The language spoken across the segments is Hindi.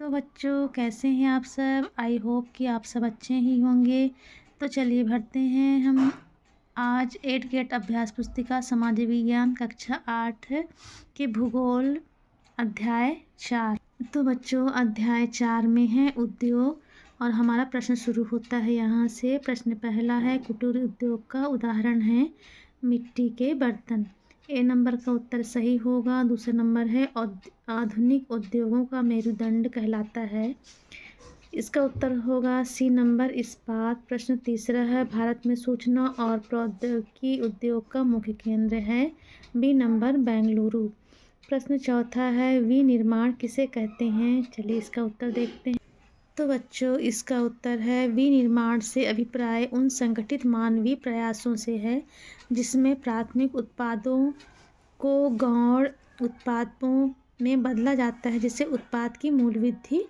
तो बच्चों कैसे हैं आप सब। आई होप कि आप सब अच्छे ही होंगे। तो चलिए भरते हैं हम आज 8 गेट अभ्यास पुस्तिका समाज विज्ञान कक्षा 8 के भूगोल अध्याय 4। तो बच्चों अध्याय 4 में है उद्योग और हमारा प्रश्न शुरू होता है यहाँ से। प्रश्न पहला है कुटीर उद्योग का उदाहरण है मिट्टी के बर्तन। ए नंबर का उत्तर सही होगा। दूसरा नंबर है आधुनिक उद्योगों का मेरुदंड कहलाता है। इसका उत्तर होगा सी नंबर इस्पात। प्रश्न तीसरा है भारत में सूचना और प्रौद्योगिकी उद्योग का मुख्य केंद्र है। B number Bengaluru. प्रश्न चौथा है विनिर्माण किसे कहते हैं। चलिए इसका उत्तर देखते हैं। तो बच्चों इसका उत्तर है विनिर्माण से अभिप्राय उन संगठित मानवीय प्रयासों से है जिसमें प्राथमिक उत्पादों को गौण उत्पादों में बदला जाता है जिससे उत्पाद की मूल्य वृद्धि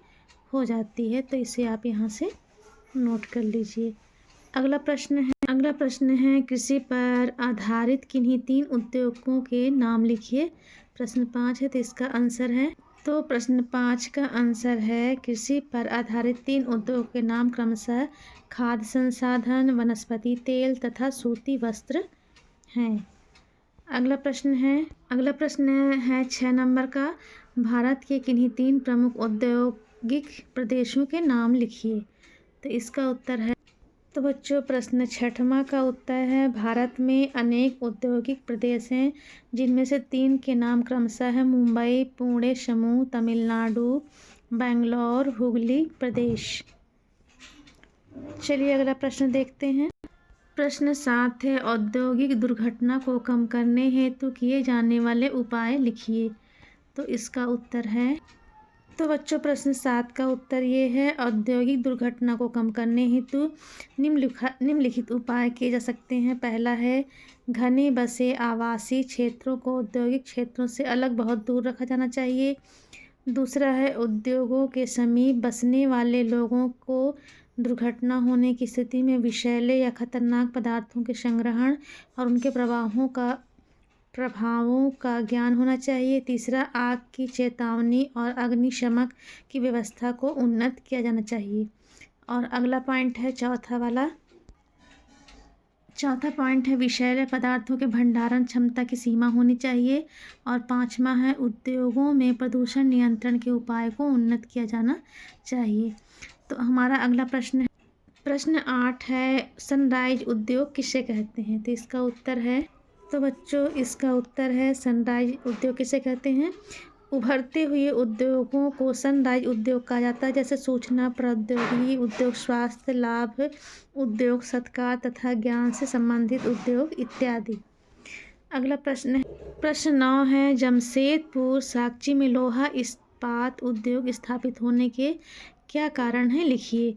हो जाती है। तो इसे आप यहाँ से नोट कर लीजिए। अगला प्रश्न है कृषि पर आधारित किन्हीं 3 उद्योगों के नाम लिखिए। प्रश्न 5 है तो इसका आंसर है प्रश्न 5 का आंसर है कृषि पर आधारित 3 उद्योग के नाम क्रमशः खाद्य संसाधन, वनस्पति तेल तथा सूती वस्त्र हैं। अगला प्रश्न है 6 नंबर का भारत के किन्हीं 3 प्रमुख औद्योगिक प्रदेशों के नाम लिखिए। तो इसका उत्तर है तो बच्चों प्रश्न 6वां का उत्तर है भारत में अनेक औद्योगिक प्रदेश हैं जिनमें से 3 के नाम क्रमशः है मुंबई, पुणे समूह, तमिलनाडु, बेंगलोर, हुगली प्रदेश। चलिए अगला प्रश्न देखते हैं। प्रश्न 7 है औद्योगिक दुर्घटना को कम करने हेतु किए जाने वाले उपाय लिखिए। तो इसका उत्तर है तो बच्चों प्रश्न 7 का उत्तर ये है औद्योगिक दुर्घटना को कम करने हेतु निम्नलिखित उपाय किए जा सकते हैं। पहला है घने बसे आवासीय क्षेत्रों को औद्योगिक क्षेत्रों से अलग बहुत दूर रखा जाना चाहिए। दूसरा है उद्योगों के समीप बसने वाले लोगों को दुर्घटना होने की स्थिति में विषैले या खतरनाक पदार्थों के संग्रहण और उनके प्रभावों का ज्ञान होना चाहिए। तीसरा आग की चेतावनी और अग्निशमक की व्यवस्था को उन्नत किया जाना चाहिए। और अगला पॉइंट है चौथा पॉइंट है विषैले पदार्थों के भंडारण क्षमता की सीमा होनी चाहिए। और 5वां है उद्योगों में प्रदूषण नियंत्रण के उपाय को उन्नत किया जाना चाहिए। तो हमारा अगला प्रश्न 8 है सनराइज उद्योग किसे कहते हैं। तो इसका उत्तर है तो बच्चों इसका उत्तर है सनराइज उद्योग किसे कहते हैं। उभरते हुए उद्योगों को सनराइज उद्योग कहा जाता है जैसे सूचना प्रौद्योगिकी उद्योग, स्वास्थ्य लाभ उद्योग, सत्कार तथा ज्ञान से संबंधित उद्योग इत्यादि। अगला प्रश्न 9 है जमशेदपुर साक्ची में लोहा इस्पात उद्योग स्थापित होने के क्या कारण है लिखिए।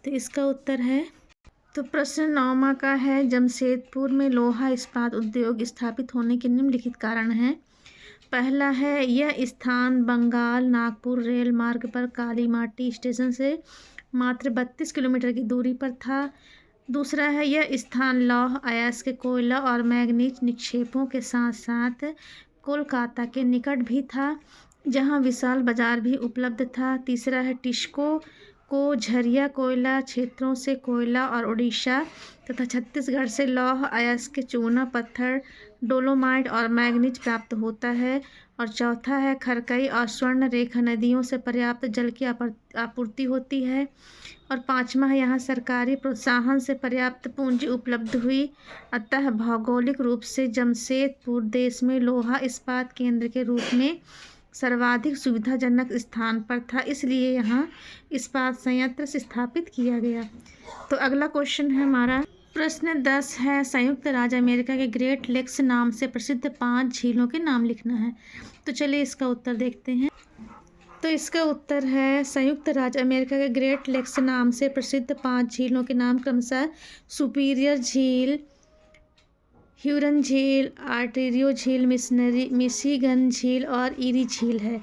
तो इसका उत्तर है तो प्रश्न 9वां का है जमशेदपुर में लोहा इस्पात उद्योग स्थापित होने के निम्नलिखित कारण हैं। पहला है यह स्थान बंगाल नागपुर रेल मार्ग पर काली माटी स्टेशन से मात्र 32 किलोमीटर की दूरी पर था। दूसरा है यह स्थान लौह अयस्क कोयला और मैग्नीज निक्षेपों के साथ साथ कोलकाता के निकट भी था जहां विशाल बाजार भी उपलब्ध था। तीसरा है टिस्को को झरिया कोयला क्षेत्रों से कोयला और उड़ीसा तथा छत्तीसगढ़ से लौह अयस्क चूना पत्थर डोलोमाइट और मैग्नीज प्राप्त होता है। और चौथा है खरकई और स्वर्ण रेखा नदियों से पर्याप्त जल की आपूर्ति होती है। और 5वां है यहाँ सरकारी प्रोत्साहन से पर्याप्त पूंजी उपलब्ध हुई। अतः भौगोलिक रूप से जमशेदपुर देश में लोहा इस्पात केंद्र के रूप में सर्वाधिक सुविधाजनक स्थान पर था, इसलिए यहाँ इस्पात संयंत्र स्थापित किया गया। तो अगला क्वेश्चन है हमारा प्रश्न 10 है संयुक्त राज्य अमेरिका के ग्रेट लेक्स नाम से प्रसिद्ध 5 झीलों के नाम लिखना है। तो चलिए इसका उत्तर देखते हैं। तो इसका उत्तर है संयुक्त राज्य अमेरिका के ग्रेट लेक्स नाम से प्रसिद्ध 5 झीलों के नाम क्रमशः सुपीरियर झील, ह्यूरन झील, आर्टेरियो झील, मिशिगन झील और ईरी झील है।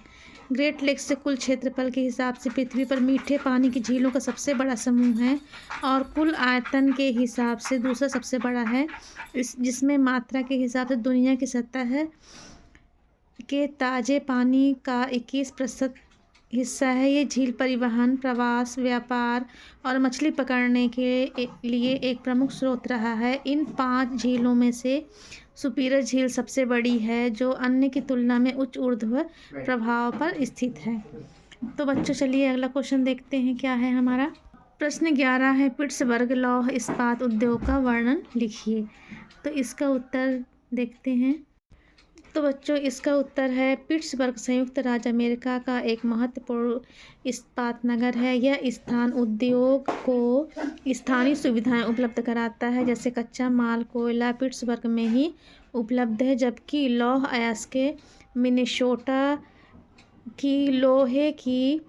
ग्रेट लेक्स से कुल क्षेत्रफल के हिसाब से पृथ्वी पर मीठे पानी की झीलों का सबसे बड़ा समूह है और कुल आयतन के हिसाब से दूसरा सबसे बड़ा है। जिसमें मात्रा के हिसाब से दुनिया की सतह के ताज़े पानी का 21% हिस्सा है। ये झील परिवहन, प्रवास, व्यापार और मछली पकड़ने के लिए एक प्रमुख स्रोत रहा है। इन 5 झीलों में से सुपीरियर झील सबसे बड़ी है, जो अन्य की तुलना में उच्च ऊर्ध्व प्रभाव पर स्थित है। तो बच्चों चलिए अगला क्वेश्चन देखते हैं क्या है हमारा। प्रश्न 11 है, पिट्सबर्ग लौह इस्पात उद्योग का वर्णन लिखिए। तो इसका उत्तर देखते हैं। तो बच्चों इसका उत्तर है, पिट्सबर्ग संयुक्त राज्य अमेरिका का एक महत्वपूर्ण इस्पात नगर है। यह स्थान उद्योग को स्थानीय सुविधाएं उपलब्ध कराता है, जैसे कच्चा माल, कोयला पिट्सबर्ग में ही उपलब्ध है, जबकि लौह अयस्क मिनेसोटा की लोहे की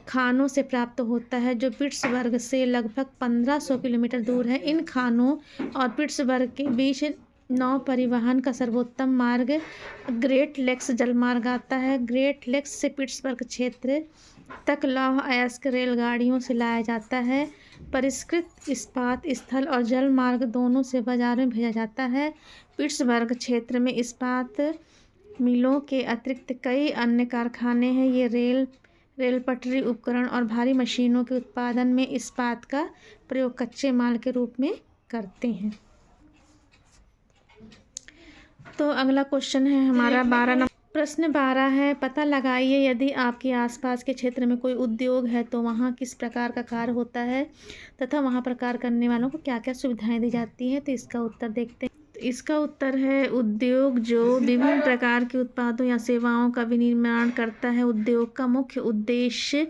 खानों से प्राप्त होता है, जो पिट्सबर्ग से लगभग 1500 किलोमीटर दूर है। इन खानों और पिट्सबर्ग के बीच नौ परिवहन का सर्वोत्तम मार्ग ग्रेट लेक्स जलमार्ग आता है। ग्रेट लेक्स से पिट्सबर्ग क्षेत्र तक लौह अयस्क रेलगाड़ियों से लाया जाता है। परिष्कृत इस्पात स्थल और जल मार्ग दोनों से बाजार में भेजा जाता है। पिट्सबर्ग क्षेत्र में इस्पात मिलों के अतिरिक्त कई अन्य कारखाने हैं। ये रेल पटरी उपकरण और भारी मशीनों के उत्पादन में इस्पात का प्रयोग कच्चे माल के रूप में करते हैं। तो अगला क्वेश्चन है हमारा 12 नंबर। प्रश्न 12 है, पता लगाइए यदि आपके आसपास के क्षेत्र में कोई उद्योग है तो वहाँ किस प्रकार का कार्य होता है तथा वहाँ पर कार्य करने वालों को क्या क्या सुविधाएं दी जाती हैं। तो इसका उत्तर देखते हैं। तो इसका उत्तर है, उद्योग जो विभिन्न प्रकार के उत्पादों या सेवाओं का विनिर्माण करता है। उद्योग का मुख्य उद्देश्य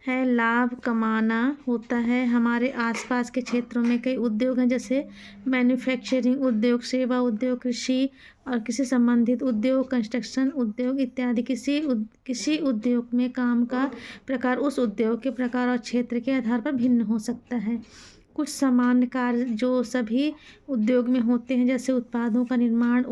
है लाभ कमाना होता है। हमारे आसपास के क्षेत्रों में कई उद्योग हैं, जैसे मैन्युफैक्चरिंग उद्योग, सेवा उद्योग, कृषि और कृषि संबंधित उद्योग, कंस्ट्रक्शन उद्योग इत्यादि। किसी उद्योग में काम का प्रकार उस उद्योग के प्रकार और क्षेत्र के आधार पर भिन्न हो सकता है। कुछ सामान्य कार्य जो सभी उद्योग में होते हैं, जैसे उत्पादों का निर्माण,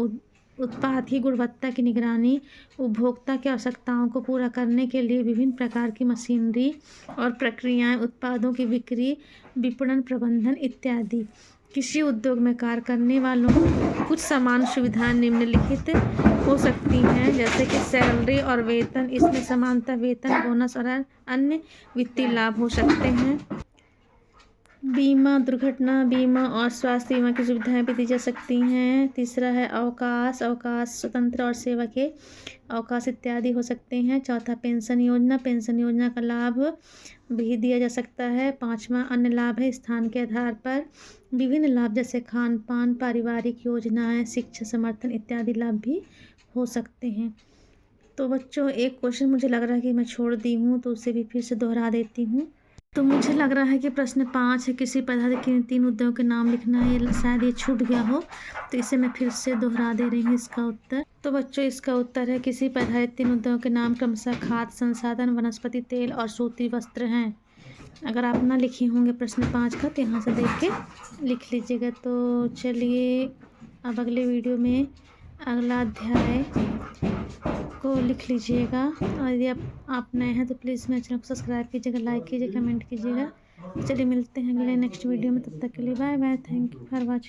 उत्पाद की गुणवत्ता की निगरानी, उपभोक्ता की आवश्यकताओं को पूरा करने के लिए विभिन्न प्रकार की मशीनरी और प्रक्रियाएं, उत्पादों की बिक्री, विपणन प्रबंधन इत्यादि। किसी उद्योग में कार्य करने वालों को कुछ समान सुविधाएं निम्नलिखित हो सकती हैं, जैसे कि सैलरी और वेतन। इसमें समानता वेतन, बोनस और अन्य वित्तीय लाभ हो सकते हैं। बीमा, दुर्घटना बीमा और स्वास्थ्य बीमा की सुविधाएं भी दी जा सकती हैं। तीसरा है अवकाश, स्वतंत्र और सेवा के अवकाश इत्यादि हो सकते हैं। चौथा पेंशन योजना का लाभ भी दिया जा सकता है। 5वां अन्य लाभ है, स्थान के आधार पर विभिन्न लाभ जैसे खान पान, पारिवारिक योजनाएं, शिक्षा समर्थन इत्यादि लाभ भी हो सकते हैं। तो बच्चों एक क्वेश्चन मुझे लग रहा है कि मैं छोड़ दी हूँ, तो उसे भी फिर से दोहरा देती हूँ। तो मुझे लग रहा है कि प्रश्न 5 है, किसी पदार्थ के 3 उद्योगों के नाम लिखना है। ये शायद ये छूट गया हो, तो इसे मैं फिर से दोहरा दे रही हूँ इसका उत्तर। तो बच्चों इसका उत्तर है, किसी पदार्थ 3 उद्योगों के नाम क्रमशः खाद्य संसाधन, वनस्पति तेल और सूती वस्त्र हैं। अगर आप ना लिखे होंगे प्रश्न 5 का तो यहाँ से देख के लिख लीजिएगा। तो चलिए अब अगले वीडियो में अगला अध्याय को लिख लीजिएगा। और यदि आप नए हैं तो प्लीज़ मेरे चैनल को सब्सक्राइब कीजिएगा, लाइक कीजिए, कमेंट कीजिएगा। चलिए मिलते हैं अगले नेक्स्ट वीडियो में, तब तक के लिए bye bye. Thank you for watching.